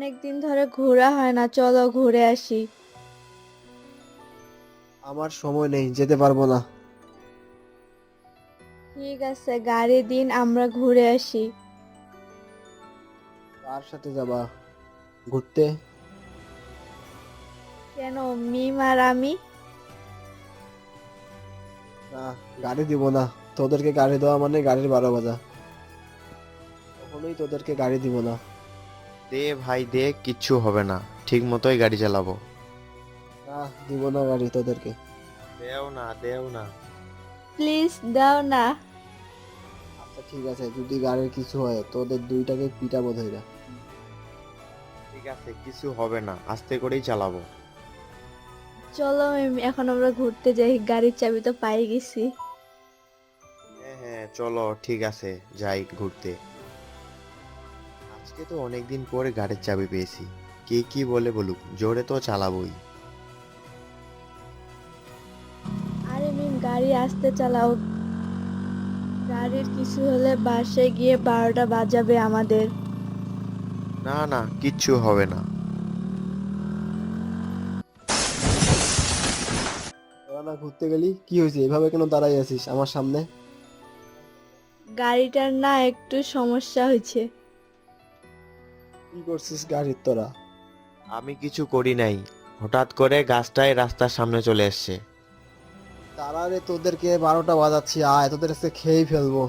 অনেকদিন ধরে ঘোরা হয় না, চলো ঘুরে আসি। আমার সময় নেই, যেতে পারবো না। ঠিক আছে, গাড়ি দিন, আমরা ঘুরে আসি। কার সাথে যাবা ঘুরতে? কেন, মিম আর আমি? না, গাড়ি দিব না। তোদেরকে গাড়ি দেওয়া মানে গাড়ির 12 বাজা। কখনোই তোদেরকে গাড়ি দিব না। দে ভাই দে, কিচ্ছু হবে না, ঠিক মতোই গাড়ি চালাবো। না, দিব না গাড়ি তোদেরকে। দেও না, দেও না। প্লিজ দাও না। আচ্ছা ঠিক আছে, যদি গাড়ির কিছু হয় তোদের দুইটাকে পিটাবো ধইরা। ঠিক আছে, কিছু হবে না, আস্তে করেই চালাবো। চলো মিম, এখন আমরা ঘুরতে যাই, গাড়ির চাবি তো পাই গেছি। হ্যাঁ হ্যাঁ চলো, ঠিক আছে, যাই ঘুরতে। আজকে তো অনেকদিন পরে গাড়ির চাবি পেয়েছি। কে কি বলে বলুক, জোরে তো চালাবোই। আরে মিম, গাড়ি আস্তে চালাও। গাড়ির কিছু হলে বাসায় গিয়ে 12টা বাজাবে আমাদের। না না, কিচ্ছু হবে না। তোরা না ঘুরতে গেলি, কি হয়েছে? এভাবে কেন দাঁড়াই আছিস আমার সামনে? গাড়িটার না একটু সমস্যা হয়েছে। কি করছিস গাড়ির তোরা? আমি কিছু করি নাই, হঠাৎ করে গাছটাই রাস্তার সামনে চলে এসছে। তারা রে, তোদেরকে 12টা বাজাচ্ছি, আয় তোদের আজকে খেয়েই ফেলবো।